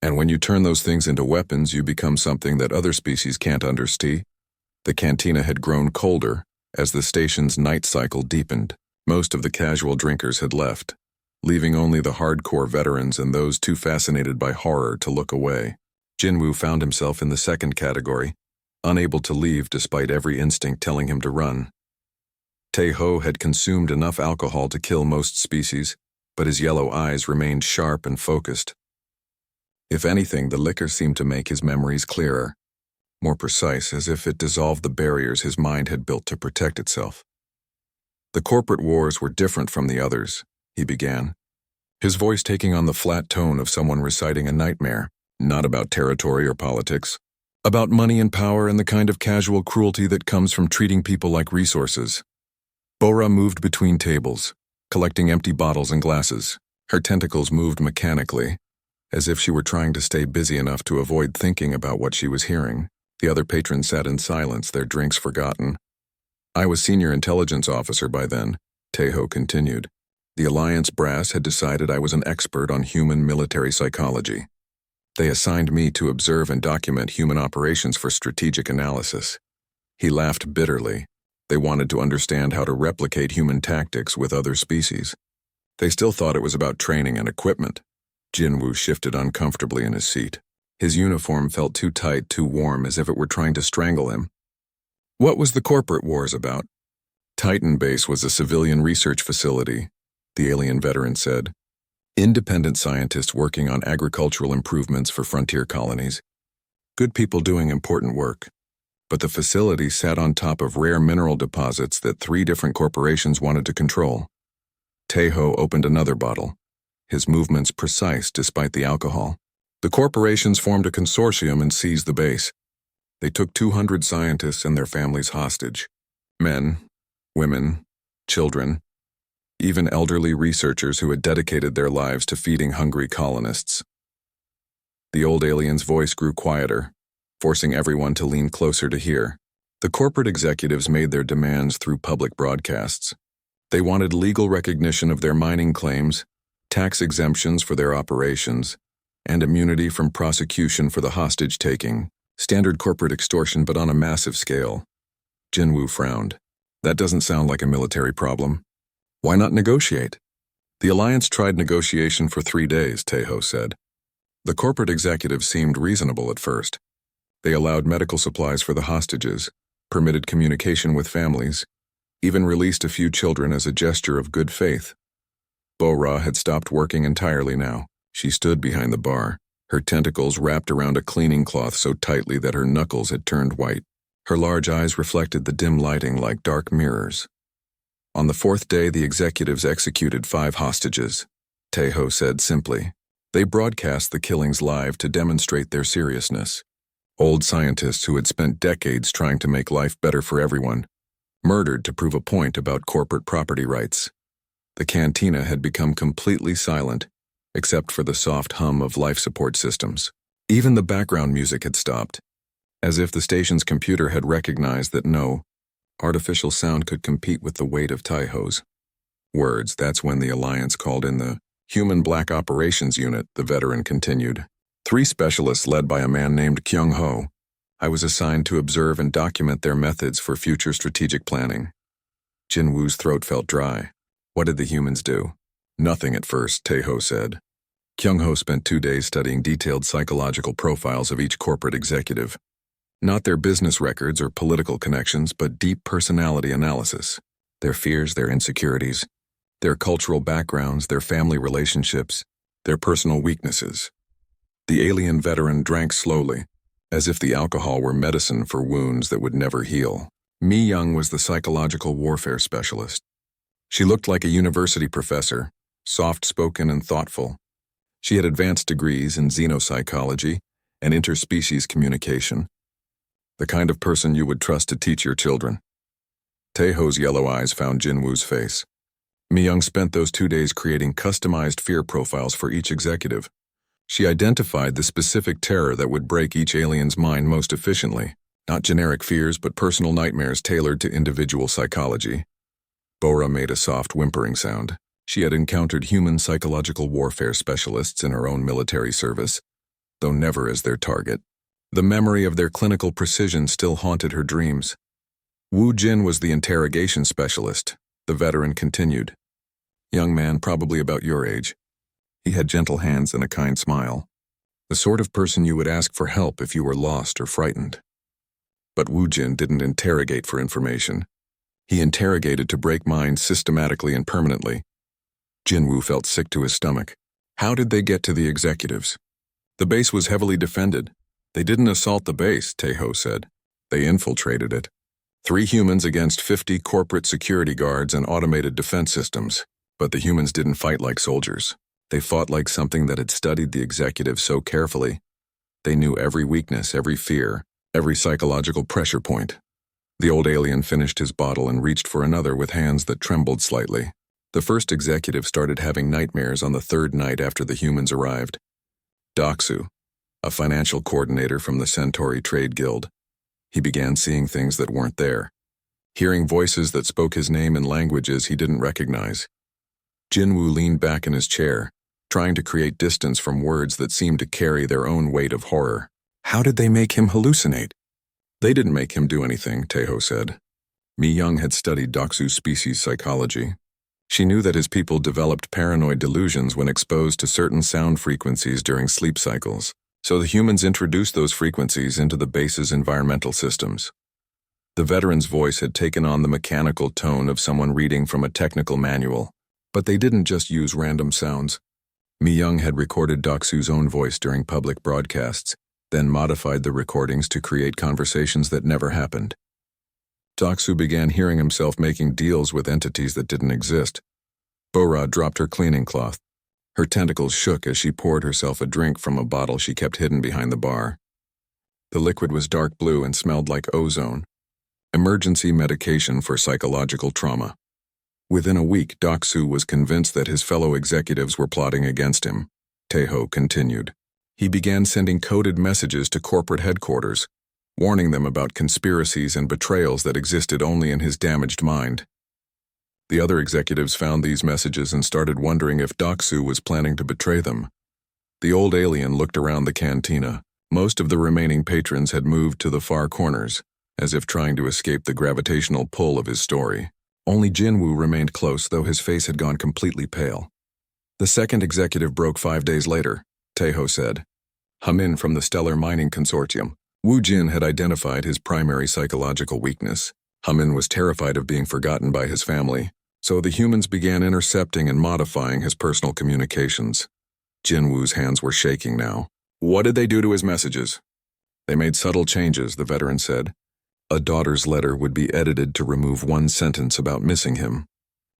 And when you turn those things into weapons, you become something that other species can't understand. The cantina had grown colder as the station's night cycle deepened. Most of the casual drinkers had left, leaving only the hardcore veterans and those too fascinated by horror to look away. Jinwoo found himself in the second category, unable to leave despite every instinct telling him to run. Tae-ho had consumed enough alcohol to kill most species, but his yellow eyes remained sharp and focused. If anything, the liquor seemed to make his memories clearer, more precise, as if it dissolved the barriers his mind had built to protect itself. The corporate wars were different from the others, he began, his voice taking on the flat tone of someone reciting a nightmare, not about territory or politics, about money and power and the kind of casual cruelty that comes from treating people like resources. Bora moved between tables, collecting empty bottles and glasses. Her tentacles moved mechanically, as if she were trying to stay busy enough to avoid thinking about what she was hearing. The other patrons sat in silence, their drinks forgotten. I was senior intelligence officer by then, Tae-ho continued. The Alliance brass had decided I was an expert on human military psychology. They assigned me to observe and document human operations for strategic analysis. He laughed bitterly. They wanted to understand how to replicate human tactics with other species. They still thought it was about training and equipment. Jinwoo shifted uncomfortably in his seat. His uniform felt too tight, too warm, as if it were trying to strangle him. What was the corporate wars about? Titan Base was a civilian research facility, the alien veteran said. Independent scientists working on agricultural improvements for frontier colonies. Good people doing important work. But the facility sat on top of rare mineral deposits that 3 different corporations wanted to control. Tae-ho opened another bottle, his movements precise despite the alcohol. The corporations formed a consortium and seized the base. They took 200 scientists and their families hostage. Men, women, children, even elderly researchers who had dedicated their lives to feeding hungry colonists. The old alien's voice grew quieter, forcing everyone to lean closer to hear. The corporate executives made their demands through public broadcasts. They wanted legal recognition of their mining claims, tax exemptions for their operations, and immunity from prosecution for the hostage-taking. Standard corporate extortion, but on a massive scale. Jinwoo frowned. That doesn't sound like a military problem. Why not negotiate? The Alliance tried negotiation for 3 days, Tae-ho said. The corporate executives seemed reasonable at first. They allowed medical supplies for the hostages, permitted communication with families, even released a few children as a gesture of good faith. Bora had stopped working entirely now. She stood behind the bar, her tentacles wrapped around a cleaning cloth so tightly that her knuckles had turned white. Her large eyes reflected the dim lighting like dark mirrors. On the 4th day, the executives executed 5 hostages, Tae-ho said simply. They broadcast the killings live to demonstrate their seriousness. Old scientists who had spent decades trying to make life better for everyone, murdered to prove a point about corporate property rights. The cantina had become completely silent, except for the soft hum of life support systems. Even the background music had stopped, as if the station's computer had recognized that no artificial sound could compete with the weight of Tae-ho's words. That's when the Alliance called in the Human Black Operations Unit, the veteran continued. 3 specialists led by a man named Kyung-ho. I was assigned to observe and document their methods for future strategic planning. Jinwoo's throat felt dry. What did the humans do? Nothing at first, Tae-ho said. Kyung-ho spent 2 days studying detailed psychological profiles of each corporate executive. Not their business records or political connections, but deep personality analysis. Their fears, their insecurities, their cultural backgrounds, their family relationships, their personal weaknesses. The alien veteran drank slowly, as if the alcohol were medicine for wounds that would never heal. Mi Young was the psychological warfare specialist. She looked like a university professor, soft-spoken and thoughtful. She had advanced degrees in xenopsychology and interspecies communication. The kind of person you would trust to teach your children. Tae-ho's yellow eyes found Jinwoo's face. Mi Young spent those 2 days creating customized fear profiles for each executive. She identified the specific terror that would break each alien's mind most efficiently. Not generic fears, but personal nightmares tailored to individual psychology. Bora made a soft whimpering sound. She had encountered human psychological warfare specialists in her own military service, though never as their target. The memory of their clinical precision still haunted her dreams. Wu Jin was the interrogation specialist, the veteran continued. Young man, probably about your age. He had gentle hands and a kind smile. The sort of person you would ask for help if you were lost or frightened. But Wu Jin didn't interrogate for information. He interrogated to break minds systematically and permanently. Jin Wu felt sick to his stomach. How did they get to the executives? The base was heavily defended. They didn't assault the base, Taeho said. They infiltrated it. 3 humans against 50 corporate security guards and automated defense systems. But the humans didn't fight like soldiers. They fought like something that had studied the executives so carefully. They knew every weakness, every fear, every psychological pressure point. The old alien finished his bottle and reached for another with hands that trembled slightly. The first executive started having nightmares on the 3rd night after the humans arrived. Doxu, a financial coordinator from the Centauri Trade Guild. He began seeing things that weren't there, hearing voices that spoke his name in languages he didn't recognize. Jinwoo leaned back in his chair, trying to create distance from words that seemed to carry their own weight of horror. How did they make him hallucinate? They didn't make him do anything, Taeho said. Mi Young had studied Doxu's species psychology. She knew that his people developed paranoid delusions when exposed to certain sound frequencies during sleep cycles, so the humans introduced those frequencies into the base's environmental systems. The veteran's voice had taken on the mechanical tone of someone reading from a technical manual, but they didn't just use random sounds. Mi Young had recorded Doxu's own voice during public broadcasts, then modified the recordings to create conversations that never happened. Doxu began hearing himself making deals with entities that didn't exist. Bora dropped her cleaning cloth. Her tentacles shook as she poured herself a drink from a bottle she kept hidden behind the bar. The liquid was dark blue and smelled like ozone, emergency medication for psychological trauma. Within a week, Doxu was convinced that his fellow executives were plotting against him. Taeho continued. He began sending coded messages to corporate headquarters, warning them about conspiracies and betrayals that existed only in his damaged mind. The other executives found these messages and started wondering if Doxu was planning to betray them. The old alien looked around the cantina. Most of the remaining patrons had moved to the far corners, as if trying to escape the gravitational pull of his story. Only Jinwoo remained close, though his face had gone completely pale. The second executive broke 5 days later, Taeho said. Hamin from the Stellar Mining Consortium. Wu Jin had identified his primary psychological weakness. Hamin was terrified of being forgotten by his family, so the humans began intercepting and modifying his personal communications. Jinwoo's hands were shaking now. What did they do to his messages? They made subtle changes, the veteran said. A daughter's letter would be edited to remove one sentence about missing him.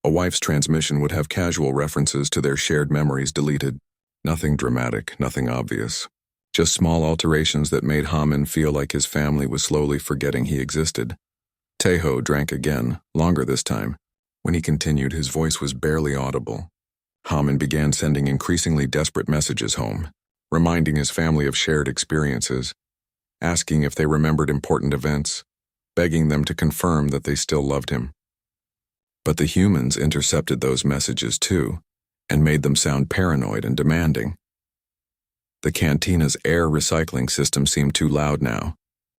A wife's transmission would have casual references to their shared memories deleted. Nothing dramatic, nothing obvious. Just small alterations that made Hamin feel like his family was slowly forgetting he existed. Taeho drank again, longer this time. When he continued, his voice was barely audible. Hamin began sending increasingly desperate messages home, reminding his family of shared experiences, asking if they remembered important events, begging them to confirm that they still loved him. But the humans intercepted those messages too, and made them sound paranoid and demanding. The cantina's air recycling system seemed too loud now,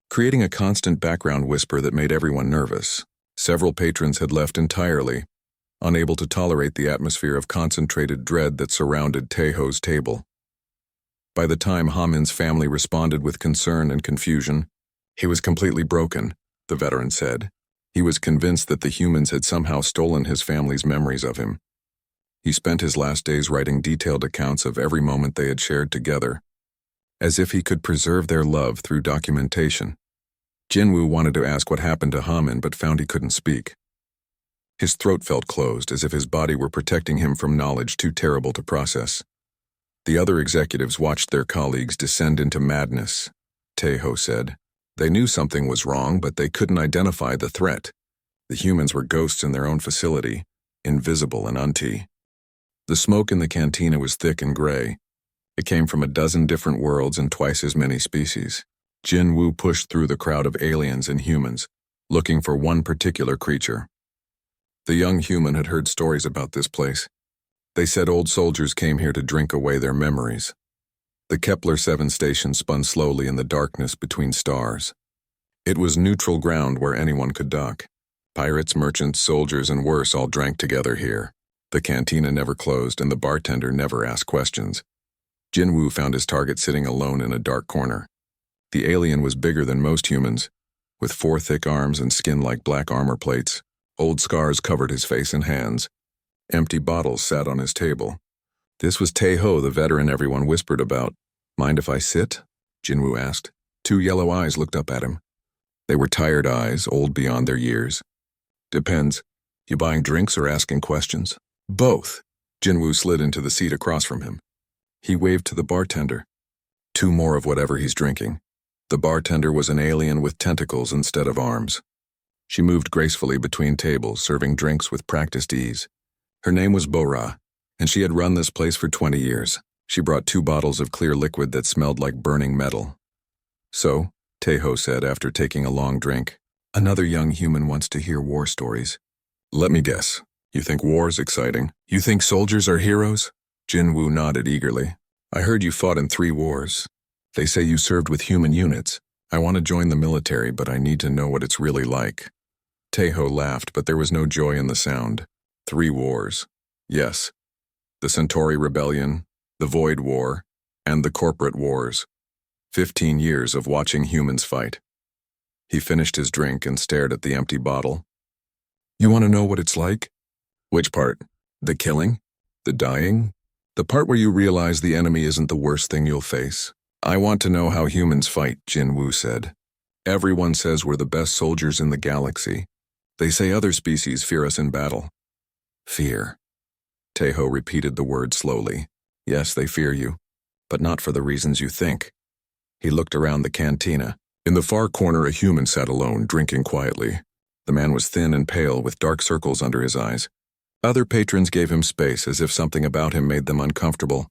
creating a constant background whisper that made everyone nervous. Several patrons had left entirely, unable to tolerate the atmosphere of concentrated dread that surrounded Taeho's table. By the time Hamin's family responded with concern and confusion, he was completely broken, the veteran said. He was convinced that the humans had somehow stolen his family's memories of him. He spent his last days writing detailed accounts of every moment they had shared together, as if he could preserve their love through documentation. Jinwoo wanted to ask what happened to Hamin, but found he couldn't speak. His throat felt closed, as if his body were protecting him from knowledge too terrible to process. The other executives watched their colleagues descend into madness, Taeho said. They knew something was wrong, but they couldn't identify the threat. The humans were ghosts in their own facility, invisible and unti. The smoke in the cantina was thick and gray. It came from a dozen different worlds and twice as many species. Jinwoo pushed through the crowd of aliens and humans, looking for one particular creature. The young human had heard stories about this place. They said old soldiers came here to drink away their memories. The Kepler-7 station spun slowly in the darkness between stars. It was neutral ground where anyone could dock. Pirates, merchants, soldiers, and worse all drank together here. The cantina never closed, and the bartender never asked questions. Jinwoo found his target sitting alone in a dark corner. The alien was bigger than most humans, with 4 thick arms and skin like black armor plates. Old scars covered his face and hands. Empty bottles sat on his table. This was Tae-ho, the veteran everyone whispered about. "Mind if I sit?" Jinwoo asked. 2 yellow eyes looked up at him. They were tired eyes, old beyond their years. "Depends. You buying drinks or asking questions?" "Both." Jinwoo slid into the seat across from him. He waved to the bartender. 2 more of whatever he's drinking." The bartender was an alien with tentacles instead of arms. She moved gracefully between tables, serving drinks with practiced ease. Her name was Bora, and she had run this place for 20 years. She brought 2 bottles of clear liquid that smelled like burning metal. "So," Tae-ho said after taking a long drink, "another young human wants to hear war stories. Let me guess. You think war's exciting? You think soldiers are heroes?" Jinwoo nodded eagerly. "I heard you fought in 3 wars. They say you served with human units. I want to join the military, but I need to know what it's really like." Tae-ho laughed, but there was no joy in the sound. 3 wars. Yes. The Centauri Rebellion, the Void War, and the Corporate Wars. 15 years of watching humans fight. He finished his drink and stared at the empty bottle. "You want to know what it's like?" "Which part? The killing? The dying? The part where you realize the enemy isn't the worst thing you'll face?" "I want to know how humans fight," Jinwoo said. "Everyone says we're the best soldiers in the galaxy. They say other species fear us in battle." "Fear." Tae-ho repeated the word slowly. "Yes, they fear you, but not for the reasons you think." He looked around the cantina. In the far corner, a human sat alone, drinking quietly. The man was thin and pale, with dark circles under his eyes. Other patrons gave him space, as if something about him made them uncomfortable.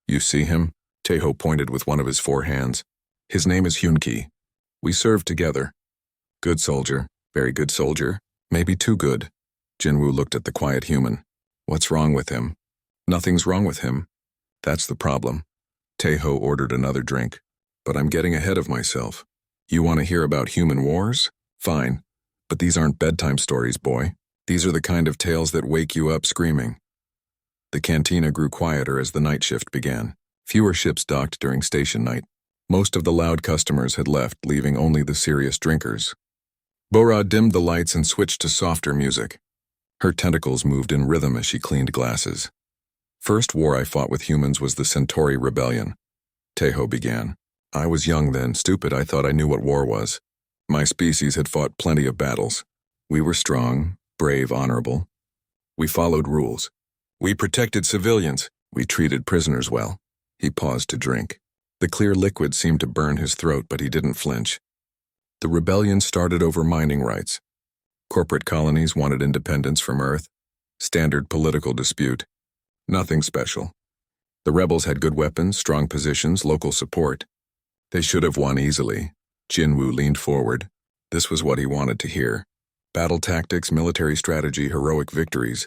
"You see him?" Tae-ho pointed with one of his 4 hands. "His name is Hyun-ki. We served together. Good soldier, very good soldier, maybe too good." Jinwoo looked at the quiet human. "What's wrong with him?" "Nothing's wrong with him. That's the problem." Tae-ho ordered another drink. "But I'm getting ahead of myself. You want to hear about human wars? Fine. But these aren't bedtime stories, boy. These are the kind of tales that wake you up screaming." The cantina grew quieter as the night shift began. Fewer ships docked during station night. Most of the loud customers had left, leaving only the serious drinkers. Bora dimmed the lights and switched to softer music. Her tentacles moved in rhythm as she cleaned glasses. "First war I fought with humans was the Centauri Rebellion." Tae-ho began. "I was young then, stupid. I thought I knew what war was. My species had fought plenty of battles. We were strong, brave, honorable. We followed rules. We protected civilians. We treated prisoners well." He paused to drink. The clear liquid seemed to burn his throat, but he didn't flinch. "The rebellion started over mining rights. Corporate colonies wanted independence from Earth. Standard political dispute. Nothing special. The rebels had good weapons, strong positions, local support. They should have won easily." Jinwoo leaned forward. This was what he wanted to hear. Battle tactics, military strategy, heroic victories.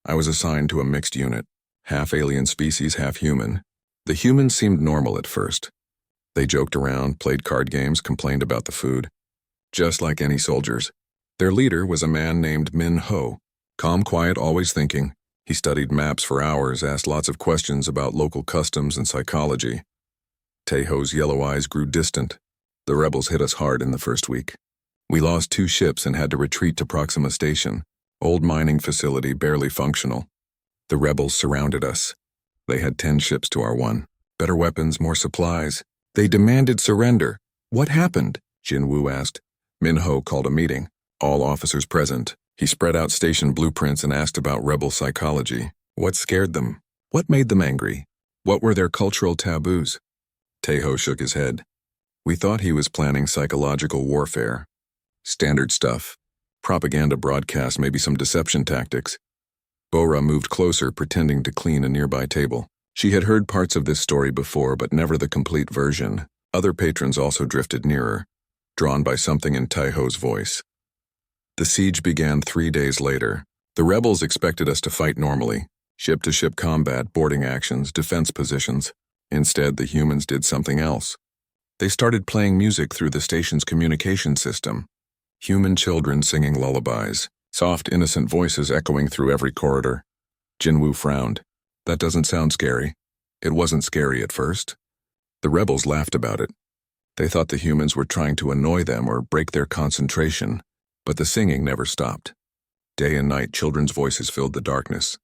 I was assigned to a mixed unit. Half alien species, half human. The humans seemed normal at first. They joked around, played card games, complained about the food. Just like any soldiers. Their leader was a man named Min-ho. Calm, quiet, always thinking. He studied maps for hours, asked lots of questions about local customs and psychology. Tae-ho's yellow eyes grew distant. "The rebels hit us hard in the first week. We lost 2 ships and had to retreat to Proxima Station. Old mining facility, barely functional. The rebels surrounded us. They had 10 ships to our 1. Better weapons, more supplies. They demanded surrender." "What happened?" Jinwoo asked. Min-ho called a meeting. All officers present. He spread out station blueprints and asked about rebel psychology. What scared them? What made them angry? What were their cultural taboos? Tae-ho shook his head. We thought he was planning psychological warfare. Standard stuff. Propaganda broadcasts, maybe some deception tactics. Bora moved closer, pretending to clean a nearby table. She had heard parts of this story before, but never the complete version. Other patrons also drifted nearer, drawn by something in Tae-ho's voice. The siege began 3 days later. The rebels expected us to fight normally. Ship-to-ship combat, boarding actions, defense positions. Instead, the humans did something else. They started playing music through the station's communication system. Human children singing lullabies, soft, innocent voices echoing through every corridor. Jinwoo frowned. That doesn't sound scary. It wasn't scary at first. The rebels laughed about it. They thought the humans were trying to annoy them or break their concentration, but the singing never stopped. Day and night, children's voices filled the darkness.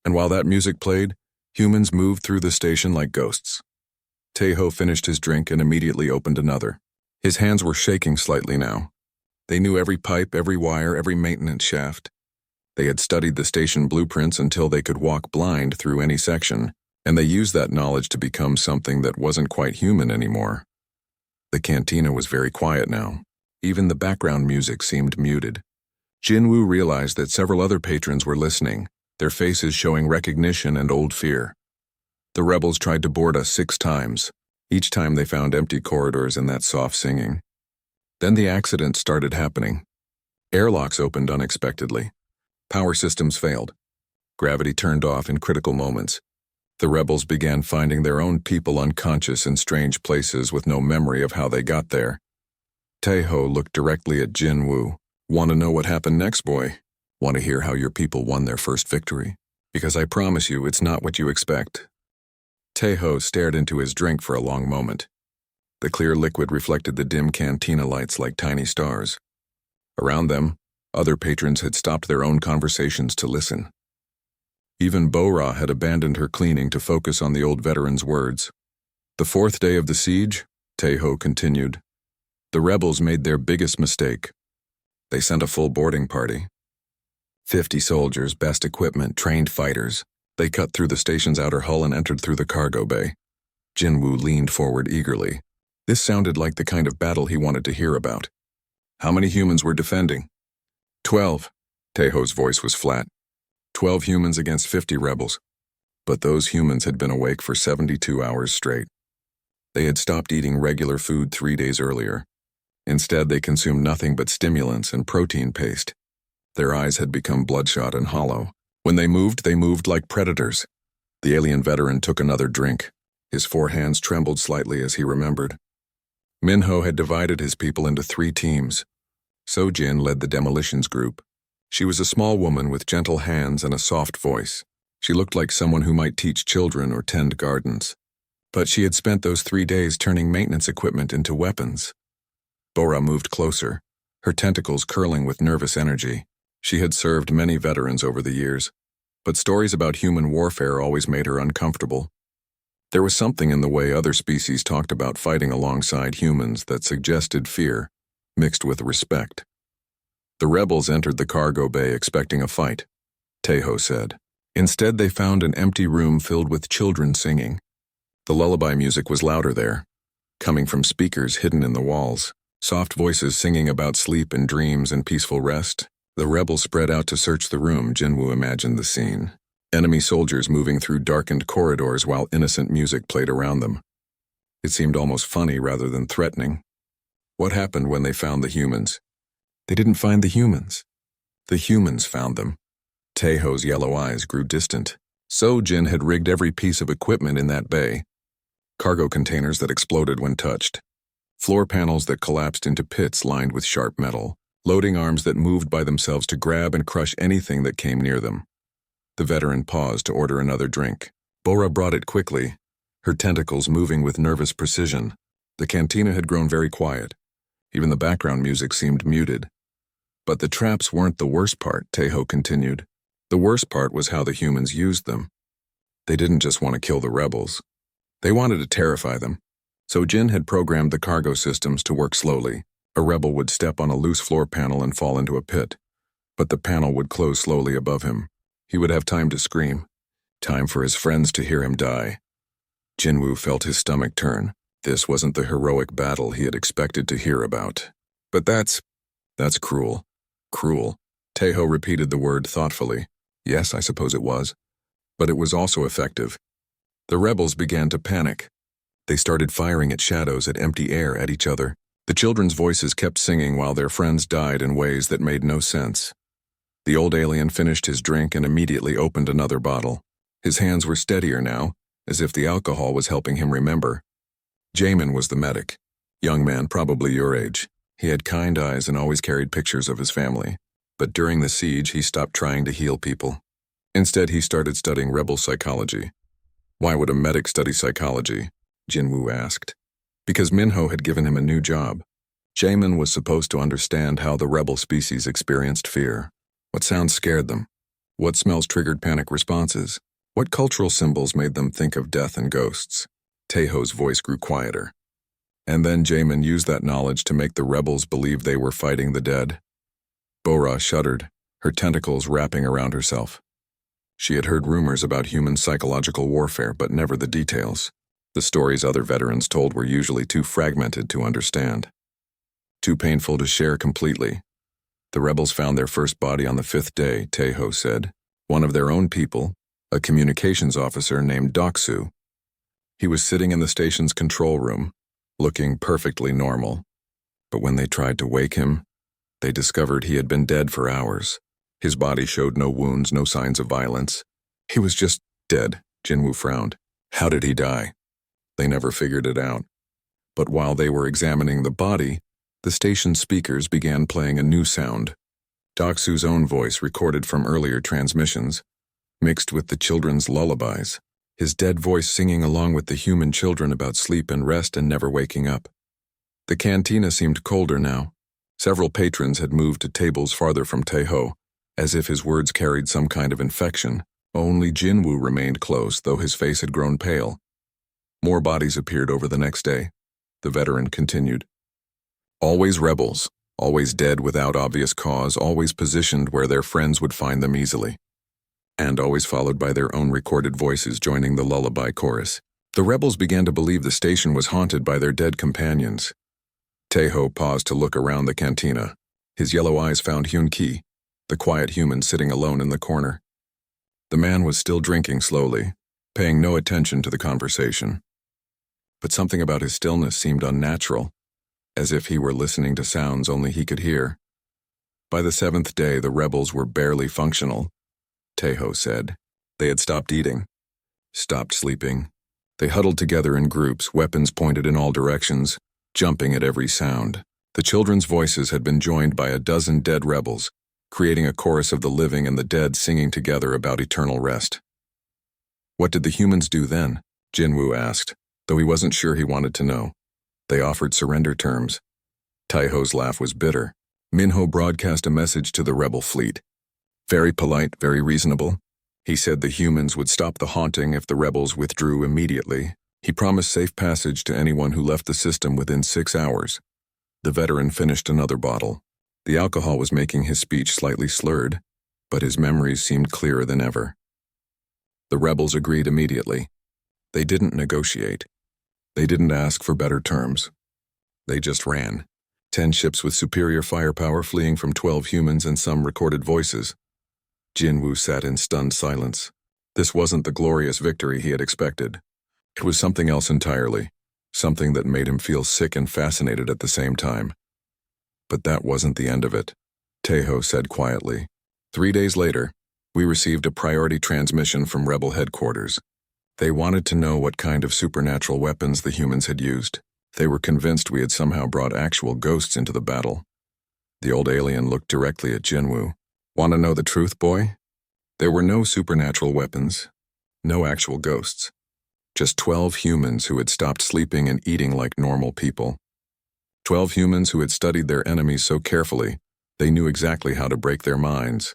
And while that music played, humans moved through the station like ghosts. Taeho finished his drink and immediately opened another. His hands were shaking slightly now. They knew every pipe, every wire, every maintenance shaft. They had studied the station blueprints until they could walk blind through any section, and they used that knowledge to become something that wasn't quite human anymore. The cantina was very quiet now. Even the background music seemed muted. Jinwoo realized that several other patrons were listening, their faces showing recognition and old fear. The rebels tried to board us 6 times. Each time they found empty corridors and that soft singing. Then the accident started happening. Airlocks opened unexpectedly. Power systems failed. Gravity turned off in critical moments. The rebels began finding their own people unconscious in strange places with no memory of how they got there. Taeho looked directly at Jinwoo. Want to know what happened next, boy? Want to hear how your people won their first victory? Because I promise you, it's not what you expect. Taeho stared into his drink for a long moment. The clear liquid reflected the dim cantina lights like tiny stars. Around them, other patrons had stopped their own conversations to listen. Even Bora had abandoned her cleaning to focus on the old veteran's words. The 4th day of the siege, Taeho continued. The rebels made their biggest mistake. They sent a full boarding party. 50 soldiers, best equipment, trained fighters. They cut through the station's outer hull and entered through the cargo bay. Jinwoo leaned forward eagerly. This sounded like the kind of battle he wanted to hear about. How many humans were defending? 12. Taeho's voice was flat. 12 humans against 50 rebels. But those humans had been awake for 72 hours straight. They had stopped eating regular food 3 days earlier. Instead, they consumed nothing but stimulants and protein paste. Their eyes had become bloodshot and hollow. When they moved like predators. The alien veteran took another drink. His 4 hands trembled slightly as he remembered. Minho had divided his people into 3 teams. Sojin led the demolitions group. She was a small woman with gentle hands and a soft voice. She looked like someone who might teach children or tend gardens. But she had spent those 3 days turning maintenance equipment into weapons. Bora moved closer, her tentacles curling with nervous energy. She had served many veterans over the years, but stories about human warfare always made her uncomfortable. There was something in the way other species talked about fighting alongside humans that suggested fear, mixed with respect. The rebels entered the cargo bay expecting a fight, Taeho said. Instead, they found an empty room filled with children singing. The lullaby music was louder there, coming from speakers hidden in the walls, soft voices singing about sleep and dreams and peaceful rest. The rebels spread out to search the room. Jinwoo imagined the scene. Enemy soldiers moving through darkened corridors while innocent music played around them. It seemed almost funny rather than threatening. What happened when they found the humans? They didn't find the humans. The humans found them. Taeho's yellow eyes grew distant. Sojin had rigged every piece of equipment in that bay. Cargo containers that exploded when touched. Floor panels that collapsed into pits lined with sharp metal. Loading arms that moved by themselves to grab and crush anything that came near them. The veteran paused to order another drink. Bora brought it quickly, her tentacles moving with nervous precision. The cantina had grown very quiet. Even the background music seemed muted. But the traps weren't the worst part, Taeho continued. The worst part was how the humans used them. They didn't just want to kill the rebels. They wanted to terrify them. So Jin had programmed the cargo systems to work slowly. A rebel would step on a loose floor panel and fall into a pit. But the panel would close slowly above him. He would have time to scream. Time for his friends to hear him die. Jinwoo felt his stomach turn. This wasn't the heroic battle he had expected to hear about. But that's cruel. Cruel. Taeho repeated the word thoughtfully. Yes, I suppose it was. But it was also effective. The rebels began to panic. They started firing at shadows, at empty air, at each other. The children's voices kept singing while their friends died in ways that made no sense. The old alien finished his drink and immediately opened another bottle. His hands were steadier now, as if the alcohol was helping him remember. Jamin was the medic. Young man, probably your age. He had kind eyes and always carried pictures of his family. But during the siege, he stopped trying to heal people. Instead, he started studying rebel psychology. Why would a medic study psychology? Jinwoo asked. Because Minho had given him a new job. Jamin was supposed to understand how the rebel species experienced fear. What sounds scared them? What smells triggered panic responses? What cultural symbols made them think of death and ghosts? Taeho's voice grew quieter. And then Jamin used that knowledge to make the rebels believe they were fighting the dead. Bora shuddered, her tentacles wrapping around herself. She had heard rumors about human psychological warfare, but never the details. The stories other veterans told were usually too fragmented to understand. Too painful to share completely. The rebels found their first body on the 5th day, Taeho said. One of their own people, a communications officer named Doksu. He was sitting in the station's control room, looking perfectly normal. But when they tried to wake him, they discovered he had been dead for hours. His body showed no wounds, no signs of violence. He was just dead, Jinwoo frowned. How did he die? They never figured it out. But while they were examining the body, the station's speakers began playing a new sound. Doksu's own voice, recorded from earlier transmissions, mixed with the children's lullabies, his dead voice singing along with the human children about sleep and rest and never waking up. The cantina seemed colder now. Several patrons had moved to tables farther from Taeho, as if his words carried some kind of infection. Only Jinwoo remained close, though his face had grown pale. More bodies appeared over the next day. The veteran continued. Always rebels, always dead without obvious cause, always positioned where their friends would find them easily. And always followed by their own recorded voices joining the lullaby chorus. The rebels began to believe the station was haunted by their dead companions. Taeho paused to look around the cantina. His yellow eyes found Hyun-ki, the quiet human sitting alone in the corner. The man was still drinking slowly, paying no attention to the conversation. But something about his stillness seemed unnatural, as if he were listening to sounds only he could hear. By the 7th day, the rebels were barely functional, Taeho said. They had stopped eating, stopped sleeping. They huddled together in groups, weapons pointed in all directions, jumping at every sound. The children's voices had been joined by a dozen dead rebels, creating a chorus of the living and the dead singing together about eternal rest. What did the humans do then? Jinwoo asked, though he wasn't sure he wanted to know. They offered surrender terms. Taeho's laugh was bitter. Minho broadcast a message to the rebel fleet. Very polite, very reasonable. He said the humans would stop the haunting if the rebels withdrew immediately. He promised safe passage to anyone who left the system within 6 hours. The veteran finished another bottle. The alcohol was making his speech slightly slurred, but his memories seemed clearer than ever. The rebels agreed immediately. They didn't negotiate. They didn't ask for better terms. They just ran. 10 ships with superior firepower fleeing from 12 humans and some recorded voices. Jinwoo sat in stunned silence. This wasn't the glorious victory he had expected. It was something else entirely, something that made him feel sick and fascinated at the same time. But that wasn't the end of it, Taeho said quietly. 3 days later, we received a priority transmission from Rebel headquarters. They wanted to know what kind of supernatural weapons the humans had used. They were convinced we had somehow brought actual ghosts into the battle. The old alien looked directly at Jinwoo. Want to know the truth, boy? There were no supernatural weapons, no actual ghosts. Just 12 humans who had stopped sleeping and eating like normal people. 12 humans who had studied their enemies so carefully, they knew exactly how to break their minds.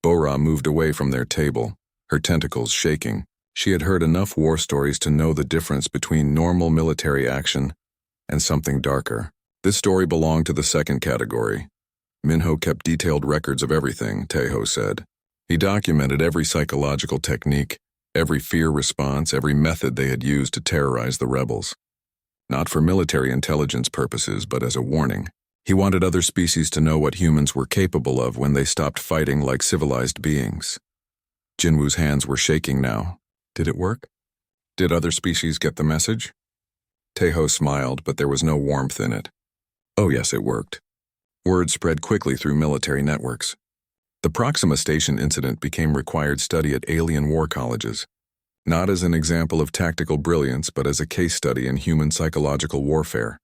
Bora moved away from their table, her tentacles shaking. She had heard enough war stories to know the difference between normal military action and something darker. This story belonged to the second category. Minho kept detailed records of everything, Taeho said. He documented every psychological technique, every fear response, every method they had used to terrorize the rebels. Not for military intelligence purposes, but as a warning. He wanted other species to know what humans were capable of when they stopped fighting like civilized beings. Jinwoo's hands were shaking now. Did it work? Did other species get the message? Taeho smiled, but there was no warmth in it. Oh yes, it worked. Word spread quickly through military networks. The Proxima Station incident became required study at alien war colleges. not as an example of tactical brilliance but as a case study in human psychological warfare.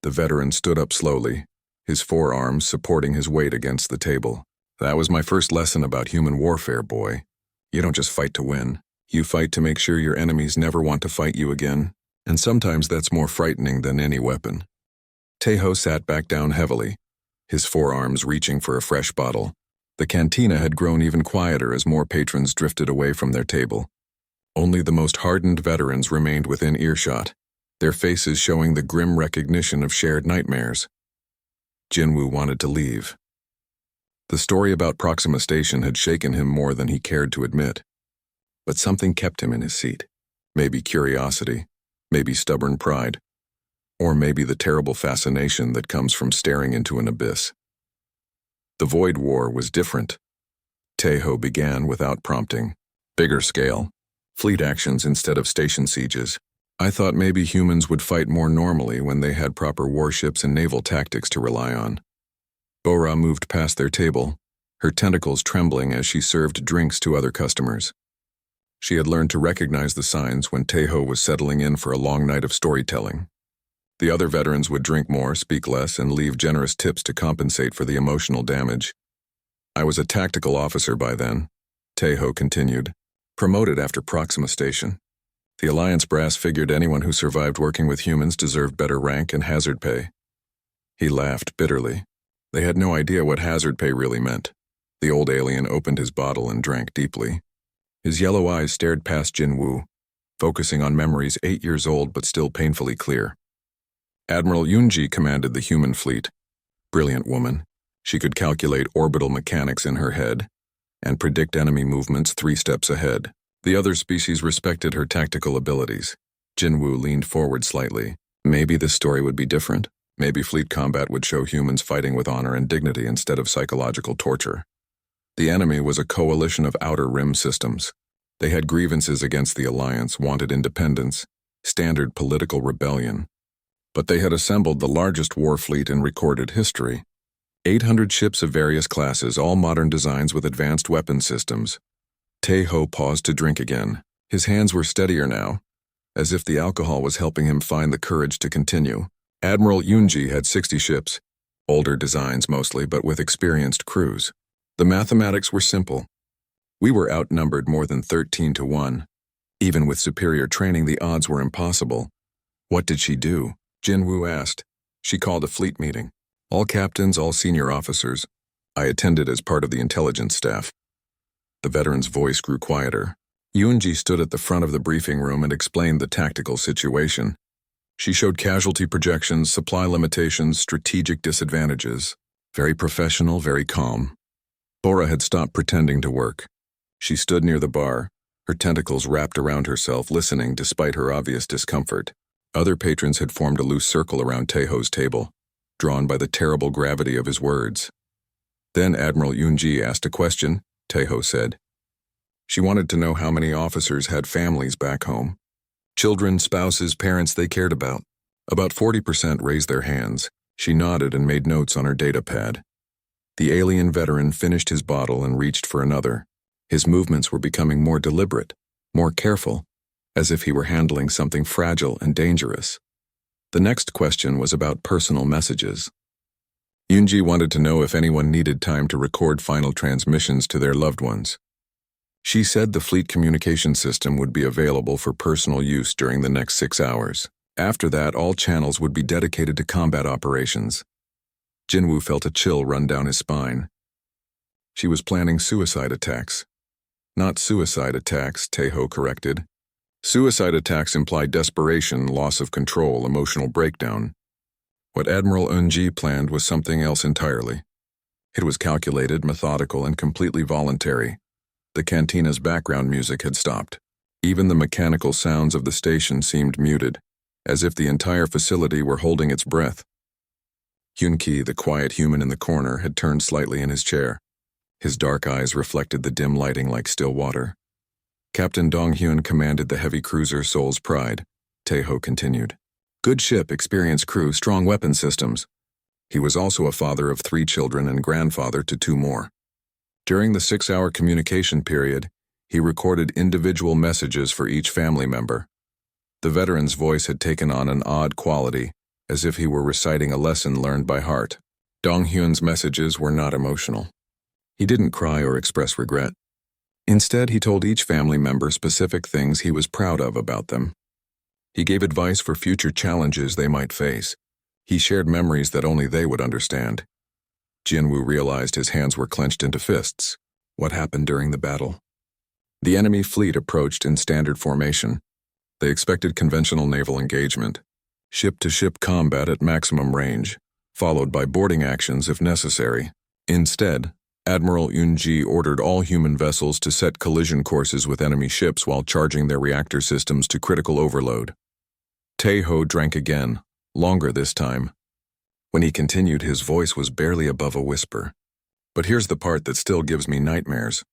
The veteran stood up slowly, his forearms supporting his weight against the table. "That was my first lesson about human warfare, boy. You don't just fight to win. You fight to make sure your enemies never want to fight you again, and sometimes that's more frightening than any weapon." Tejo sat back down heavily, his forearms reaching for a fresh bottle. The cantina had grown even quieter as more patrons drifted away from their table. Only the most hardened veterans remained within earshot, their faces showing the grim recognition of shared nightmares. Jinwoo wanted to leave. The story about Proxima Station had shaken him more than he cared to admit. But something kept him in his seat. Maybe curiosity, maybe stubborn pride, or maybe the terrible fascination that comes from staring into an abyss. The Void War was different. Tejo began without prompting. Bigger scale, fleet actions instead of station sieges. "I thought maybe humans would fight more normally when they had proper warships and naval tactics to rely on." Bora moved past their table, her tentacles trembling as she served drinks to other customers. She had learned to recognize the signs when Tejo was settling in for a long night of storytelling. The other veterans would drink more, speak less, and leave generous tips to compensate for the emotional damage. "I was a tactical officer by then," Tejo continued, "promoted after Proxima Station. The Alliance brass figured anyone who survived working with humans deserved better rank and hazard pay." He laughed bitterly. They had no idea what hazard pay really meant. The old alien opened his bottle and drank deeply. His yellow eyes stared past Jinwoo, focusing on memories 8 years old but still painfully clear. Admiral Yunji commanded the human fleet. Brilliant woman. She could calculate orbital mechanics in her head and predict enemy movements 3 steps ahead. The other species respected her tactical abilities. Jinwoo leaned forward slightly. Maybe this story would be different. Maybe fleet combat would show humans fighting with honor and dignity instead of psychological torture. The enemy was a coalition of outer rim systems. They had grievances against the Alliance, wanted independence, standard political rebellion. But they had assembled the largest war fleet in recorded history. 800 ships of various classes, all modern designs with advanced weapon systems. Tejo paused to drink again. His hands were steadier now, as if the alcohol was helping him find the courage to continue. Admiral Yunji had 60 ships, older designs mostly, but with experienced crews. The mathematics were simple. We were outnumbered more than 13 to 1. Even with superior training, the odds were impossible. What did she do? Jinwoo asked. She called a fleet meeting. All captains, all senior officers. I attended as part of the intelligence staff. The veteran's voice grew quieter. Yunji stood at the front of the briefing room and explained the tactical situation. She showed casualty projections, supply limitations, strategic disadvantages. Very professional, very calm. Bora had stopped pretending to work. She stood near the bar, her tentacles wrapped around herself, listening despite her obvious discomfort. Other patrons had formed a loose circle around Tejo's table, drawn by the terrible gravity of his words. Then Admiral Yunji asked a question, Tejo said. She wanted to know how many officers had families back home. Children, spouses, parents they cared about. About 40% raised their hands. She nodded and made notes on her data pad. The alien veteran finished his bottle and reached for another. His movements were becoming more deliberate, more careful, as if he were handling something fragile and dangerous. The next question was about personal messages. Yunji wanted to know if anyone needed time to record final transmissions to their loved ones. She said the fleet communication system would be available for personal use during the next 6 hours. After that, all channels would be dedicated to combat operations. Jinwoo felt a chill run down his spine. She was planning suicide attacks. Not suicide attacks, Tejo corrected. Suicide attacks imply desperation, loss of control, emotional breakdown. What Admiral Eunji planned was something else entirely. It was calculated, methodical, and completely voluntary. The cantina's background music had stopped. Even the mechanical sounds of the station seemed muted, as if the entire facility were holding its breath. Hyun-ki, the quiet human in the corner, had turned slightly in his chair. His dark eyes reflected the dim lighting like still water. Captain Dong-hyun commanded the heavy cruiser Seoul's Pride, Tejo continued. Good ship, experienced crew, strong weapon systems. He was also a father of 3 children and grandfather to 2 more. During the 6-hour communication period, He recorded individual messages for each family member. The veteran's voice had taken on an odd quality, as if he were reciting a lesson learned by heart. Dong Hyun's messages were not emotional. He didn't cry or express regret. Instead, he told each family member specific things he was proud of about them. He gave advice for future challenges they might face. He shared memories that only they would understand. Jinwoo realized his hands were clenched into fists. What happened during the battle? The enemy fleet approached in standard formation. They expected conventional naval engagement, ship-to-ship combat at maximum range, followed by boarding actions if necessary. Instead, Admiral Yoon-ji ordered all human vessels to set collision courses with enemy ships while charging their reactor systems to critical overload. Tae-ho drank again, longer this time. When he continued, his voice was barely above a whisper. But here's the part that still gives me nightmares.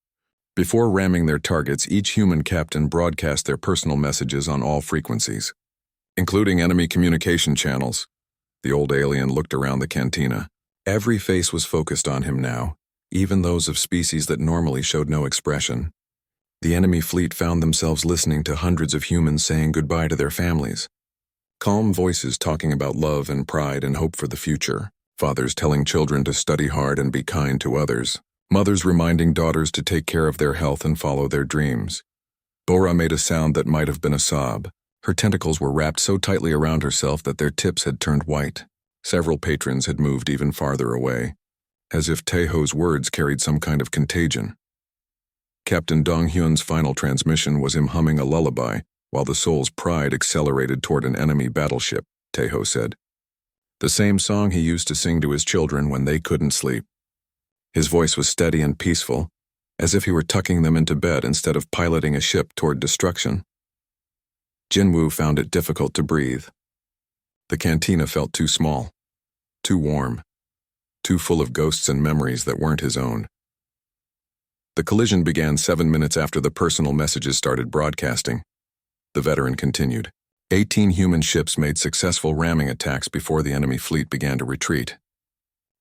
Before ramming their targets, each human captain broadcast their personal messages on all frequencies, including enemy communication channels. The old alien looked around the cantina. Every face was focused on him now, even those of species that normally showed no expression. The enemy fleet found themselves listening to hundreds of humans saying goodbye to their families. Calm voices talking about love and pride and hope for the future. Fathers telling children to study hard and be kind to others. Mothers reminding daughters to take care of their health and follow their dreams. Bora made a sound that might have been a sob. Her tentacles were wrapped so tightly around herself that their tips had turned white. Several patrons had moved even farther away, as if Tae-ho's words carried some kind of contagion. Captain Dong Hyun's final transmission was him humming a lullaby, while the soul's pride accelerated toward an enemy battleship, Tae-ho said. The same song he used to sing to his children when they couldn't sleep. His voice was steady and peaceful, as if he were tucking them into bed instead of piloting a ship toward destruction. Jinwoo found it difficult to breathe. The cantina felt too small, too warm, too full of ghosts and memories that weren't his own. The collision began 7 minutes after the personal messages started broadcasting. The veteran continued. 18 human ships made successful ramming attacks before the enemy fleet began to retreat.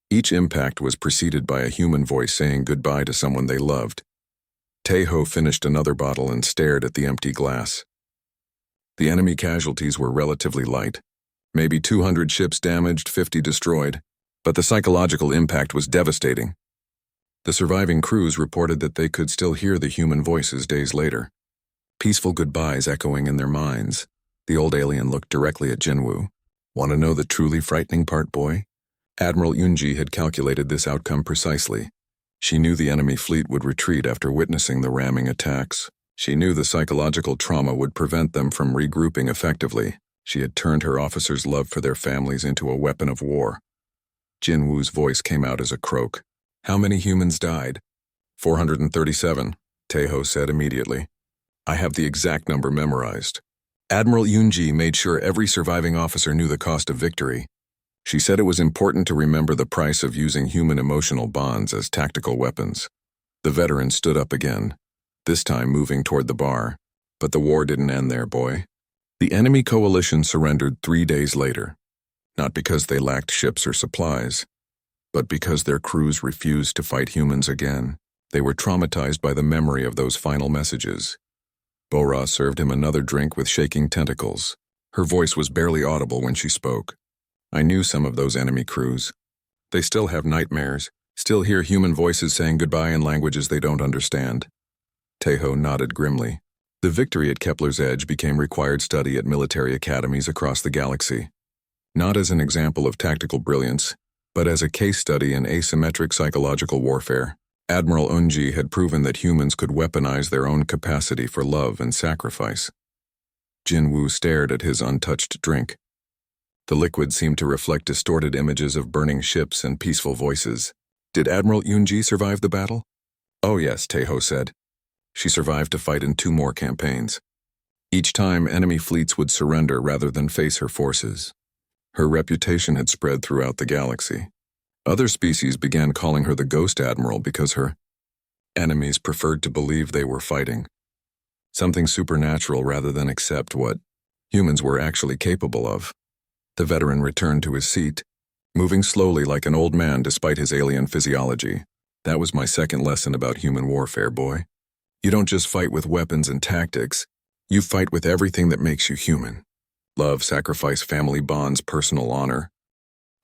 Each impact was preceded by a human voice saying goodbye to someone they loved. Tae-ho finished another bottle and stared at the empty glass. The enemy casualties were relatively light. Maybe 200 ships damaged, 50 destroyed, but the psychological impact was devastating. The surviving crews reported that they could still hear the human voices days later. Peaceful goodbyes echoing in their minds. The old alien looked directly at Jinwoo. Want to know the truly frightening part, boy? Admiral Yoon-ji had calculated this outcome precisely. She knew the enemy fleet would retreat after witnessing the ramming attacks. She knew the psychological trauma would prevent them from regrouping effectively. She had turned her officers' love for their families into a weapon of war. Jinwoo's voice came out as a croak. How many humans died? 437, Tae-ho said immediately. I have the exact number memorized. Admiral Yoon-ji made sure every surviving officer knew the cost of victory. She said it was important to remember the price of using human emotional bonds as tactical weapons. The veteran stood up again, this time moving toward the bar. But the war didn't end there, boy. The enemy coalition surrendered 3 days later, not because they lacked ships or supplies, but because their crews refused to fight humans again. They were traumatized by the memory of those final messages. Bora served him another drink with shaking tentacles. Her voice was barely audible when she spoke. I knew some of those enemy crews. They still have nightmares, still hear human voices saying goodbye in languages they don't understand. Tae-ho nodded grimly. The victory at Kepler's Edge became required study at military academies across the galaxy. Not as an example of tactical brilliance, but as a case study in asymmetric psychological warfare. Admiral Yoon-ji had proven that humans could weaponize their own capacity for love and sacrifice. Jinwoo stared at his untouched drink. The liquid seemed to reflect distorted images of burning ships and peaceful voices. Did Admiral Yoon-ji survive the battle? Oh yes, Tae-ho said. She survived to fight in 2 more campaigns. Each time, enemy fleets would surrender rather than face her forces. Her reputation had spread throughout the galaxy. Other species began calling her the Ghost Admiral because her enemies preferred to believe they were fighting something supernatural rather than accept what humans were actually capable of. The veteran returned to his seat, moving slowly like an old man despite his alien physiology. That was my second lesson about human warfare, boy. You don't just fight with weapons and tactics, you fight with everything that makes you human. Love, sacrifice, family bonds, personal honor.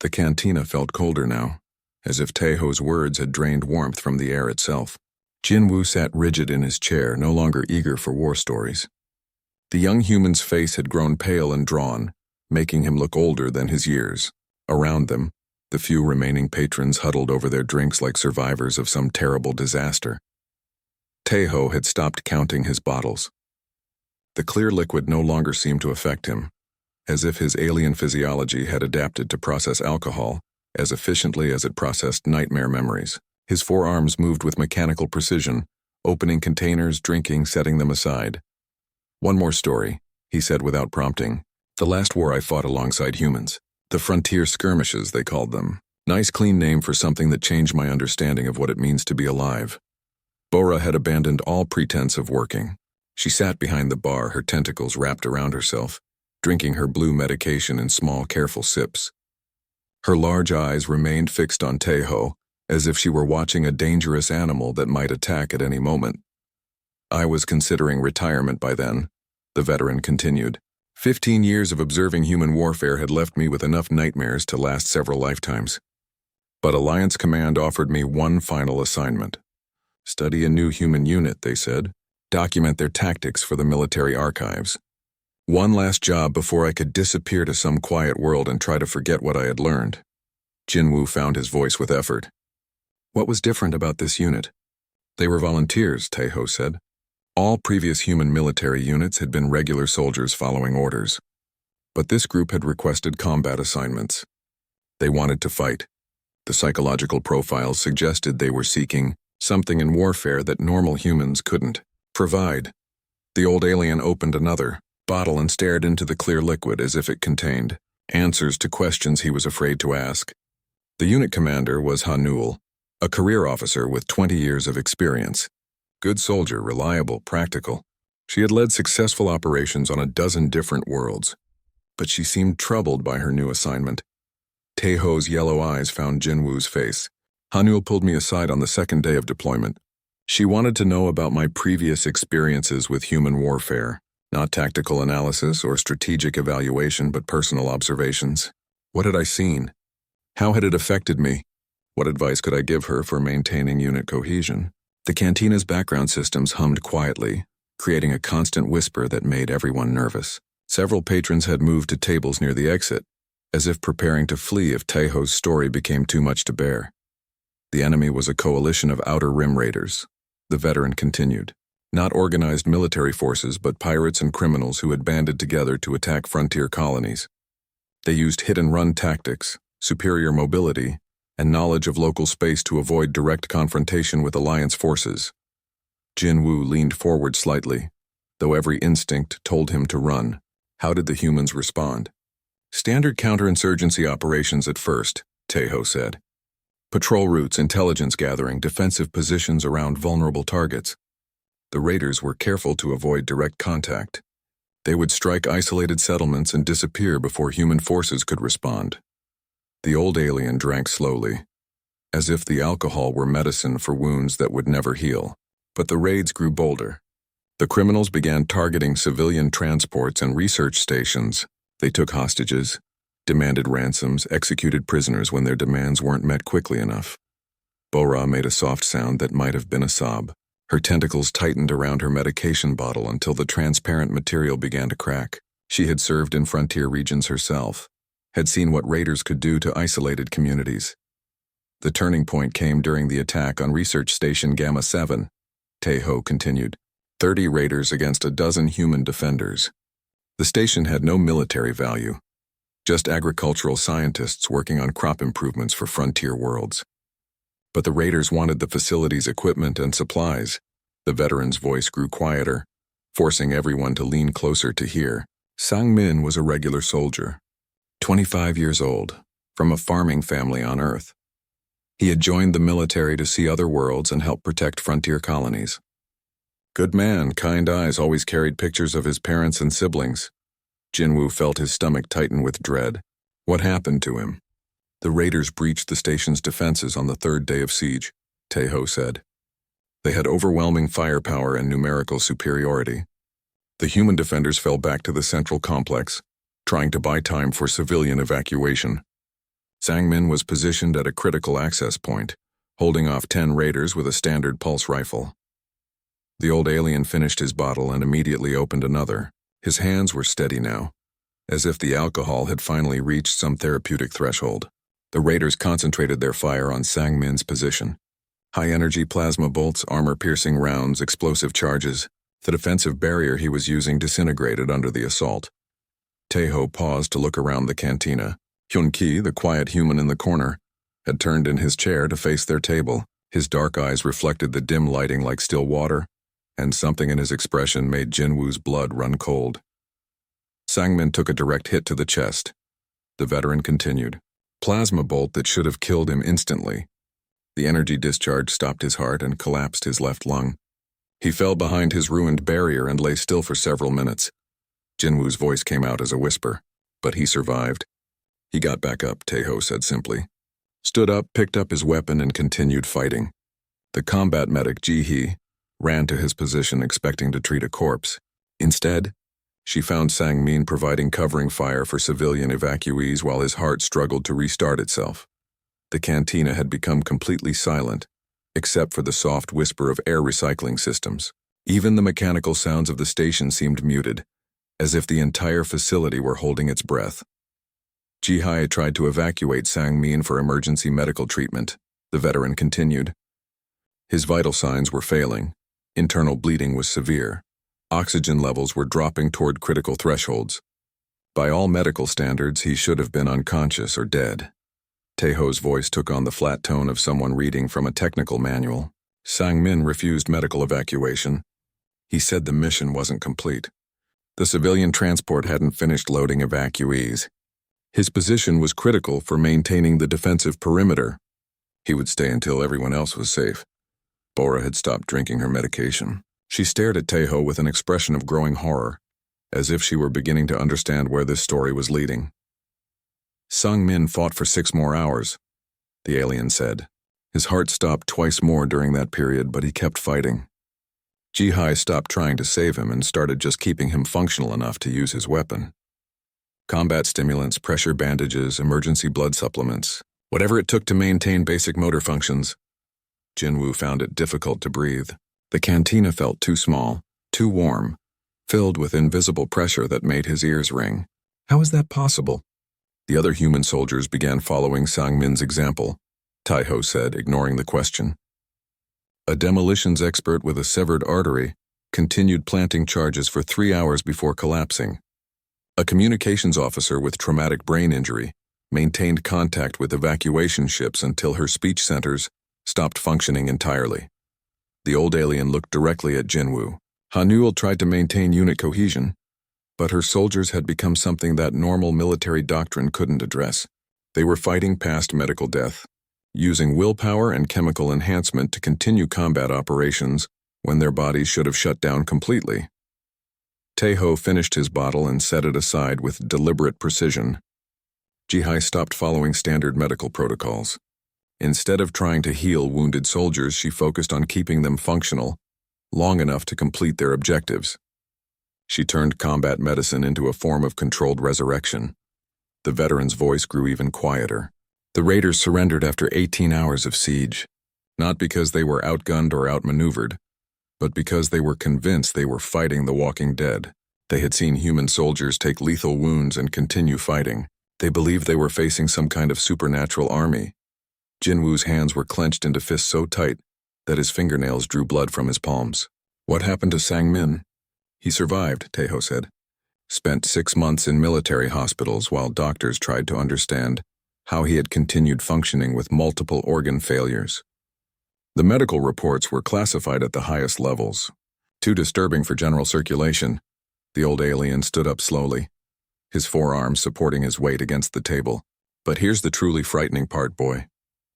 The cantina felt colder now, as if Taeho's words had drained warmth from the air itself. Jinwoo sat rigid in his chair, no longer eager for war stories. The young human's face had grown pale and drawn, making him look older than his years. Around them, the few remaining patrons huddled over their drinks like survivors of some terrible disaster. Taeho had stopped counting his bottles. The clear liquid no longer seemed to affect him, as if his alien physiology had adapted to process alcohol as efficiently as it processed nightmare memories. His forearms moved with mechanical precision, opening containers, drinking, setting them aside. One more story, he said without prompting. The last war I fought alongside humans. The frontier skirmishes, they called them. Nice clean name for something that changed my understanding of what it means to be alive. Bora had abandoned all pretense of working. She sat behind the bar, her tentacles wrapped around herself, drinking her blue medication in small, careful sips. Her large eyes remained fixed on Taeho, as if she were watching a dangerous animal that might attack at any moment. I was considering retirement by then, the veteran continued. 15 years of observing human warfare had left me with enough nightmares to last several lifetimes. But Alliance Command offered me one final assignment. Study a new human unit, they said. Document their tactics for the military archives. One last job before I could disappear to some quiet world and try to forget what I had learned. Jinwoo found his voice with effort. What was different about this unit? They were volunteers, Taeho said. All previous human military units had been regular soldiers following orders. But this group had requested combat assignments. They wanted to fight. The psychological profiles suggested they were seeking something in warfare that normal humans couldn't provide. The old alien opened another bottle and stared into the clear liquid as if it contained answers to questions he was afraid to ask. The unit commander was Hanul, a career officer with 20 years of experience. Good soldier, reliable, practical. She had led successful operations on a dozen different worlds. But she seemed troubled by her new assignment. Taeho's yellow eyes found Jinwoo's face. Hanul pulled me aside on the second day of deployment. She wanted to know about my previous experiences with human warfare, not tactical analysis or strategic evaluation, but personal observations. What had I seen? How had it affected me? What advice could I give her for maintaining unit cohesion? The cantina's background systems hummed quietly, creating a constant whisper that made everyone nervous. Several patrons had moved to tables near the exit, as if preparing to flee if Taeho's story became too much to bear. The enemy was a coalition of Outer Rim raiders, the veteran continued. Not organized military forces, but pirates and criminals who had banded together to attack frontier colonies. They used hit-and-run tactics, superior mobility, and knowledge of local space to avoid direct confrontation with Alliance forces. Jinwoo leaned forward slightly, though every instinct told him to run. How did the humans respond? Standard counterinsurgency operations at first, Taeho said. Patrol routes, intelligence gathering, defensive positions around vulnerable targets. The raiders were careful to avoid direct contact. They would strike isolated settlements and disappear before human forces could respond. The old alien drank slowly, as if the alcohol were medicine for wounds that would never heal. But the raids grew bolder. The criminals began targeting civilian transports and research stations. They took hostages, demanded ransoms, executed prisoners when their demands weren't met quickly enough. Bora made a soft sound that might have been a sob. Her tentacles tightened around her medication bottle until the transparent material began to crack. She had served in frontier regions herself, had seen what raiders could do to isolated communities. The turning point came during the attack on Research Station Gamma 7, Taeho continued. 30 raiders against a dozen human defenders. The station had no military value, just agricultural scientists working on crop improvements for frontier worlds. But the raiders wanted the facility's equipment and supplies. The veteran's voice grew quieter, forcing everyone to lean closer to hear. Sang-min was a regular soldier, 25 years old, from a farming family on Earth. He had joined the military to see other worlds and help protect frontier colonies. Good man, kind eyes always carried pictures of his parents and siblings. Jinwoo felt his stomach tighten with dread. What happened to him? The raiders breached the station's defenses on the third day of siege, Taeho said. They had overwhelming firepower and numerical superiority. The human defenders fell back to the central complex, trying to buy time for civilian evacuation. Sang-Min was positioned at a critical access point, holding off 10 raiders with a standard pulse rifle. The old alien finished his bottle and immediately opened another. His hands were steady now, as if the alcohol had finally reached some therapeutic threshold. The raiders concentrated their fire on Sang-Min's position. High-energy plasma bolts, armor-piercing rounds, explosive charges. The defensive barrier he was using disintegrated under the assault. Taeho paused to look around the cantina. Hyun-Ki, the quiet human in the corner, had turned in his chair to face their table. His dark eyes reflected the dim lighting like still water, and something in his expression made Jinwoo's blood run cold. Sang-Min took a direct hit to the chest. The veteran continued. Plasma bolt that should have killed him instantly. The energy discharge stopped his heart and collapsed his left lung. He fell behind his ruined barrier and lay still for several minutes. Jinwoo's voice came out as a whisper, but he survived. He got back up, Taeho said simply. Stood up, picked up his weapon, and continued fighting. The combat medic, Ji-hee, ran to his position expecting to treat a corpse. Instead, she found Sang-Min providing covering fire for civilian evacuees while his heart struggled to restart itself. The cantina had become completely silent, except for the soft whisper of air recycling systems. Even the mechanical sounds of the station seemed muted, as if the entire facility were holding its breath. Ji-hee tried to evacuate Sang-Min for emergency medical treatment. The veteran continued. His vital signs were failing. Internal bleeding was severe. Oxygen levels were dropping toward critical thresholds. By all medical standards, he should have been unconscious or dead. Taeho's voice took on the flat tone of someone reading from a technical manual. Sang-Min refused medical evacuation. He said the mission wasn't complete. The civilian transport hadn't finished loading evacuees. His position was critical for maintaining the defensive perimeter. He would stay until everyone else was safe. Bora had stopped drinking her medication. She stared at Taeho with an expression of growing horror, as if she were beginning to understand where this story was leading. Sang-Min fought for 6 more hours, the alien said. His heart stopped twice more during that period, but he kept fighting. Ji-hee stopped trying to save him and started just keeping him functional enough to use his weapon. Combat stimulants, pressure bandages, emergency blood supplements, whatever it took to maintain basic motor functions. Jinwoo found it difficult to breathe. The cantina felt too small, too warm, filled with invisible pressure that made his ears ring. How is that possible? The other human soldiers began following Sang-Min's example, Taeho said, ignoring the question. A demolitions expert with a severed artery continued planting charges for 3 hours before collapsing. A communications officer with traumatic brain injury maintained contact with evacuation ships until her speech centers stopped functioning entirely. The old alien looked directly at Jinwoo. Hanuel tried to maintain unit cohesion, but her soldiers had become something that normal military doctrine couldn't address. They were fighting past medical death, using willpower and chemical enhancement to continue combat operations when their bodies should have shut down completely. Taeho finished his bottle and set it aside with deliberate precision. Ji-hee stopped following standard medical protocols. Instead of trying to heal wounded soldiers, she focused on keeping them functional, long enough to complete their objectives. She turned combat medicine into a form of controlled resurrection. The veteran's voice grew even quieter. The raiders surrendered after 18 hours of siege, not because they were outgunned or outmaneuvered, but because they were convinced they were fighting the walking dead. They had seen human soldiers take lethal wounds and continue fighting. They believed they were facing some kind of supernatural army. Jinwoo's hands were clenched into fists so tight that his fingernails drew blood from his palms. What happened to Sang-Min? He survived, Taeho said. Spent 6 months in military hospitals while doctors tried to understand how he had continued functioning with multiple organ failures. The medical reports were classified at the highest levels. Too disturbing for general circulation. The old alien stood up slowly, his forearms supporting his weight against the table. But here's the truly frightening part, boy.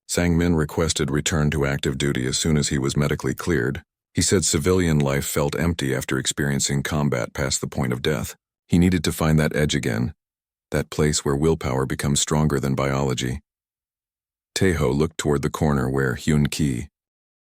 Sang-Min requested return to active duty as soon as he was medically cleared. He said civilian life felt empty after experiencing combat past the point of death. He needed to find that edge again, that place where willpower becomes stronger than biology. Taeho looked toward the corner where Hyun-Ki,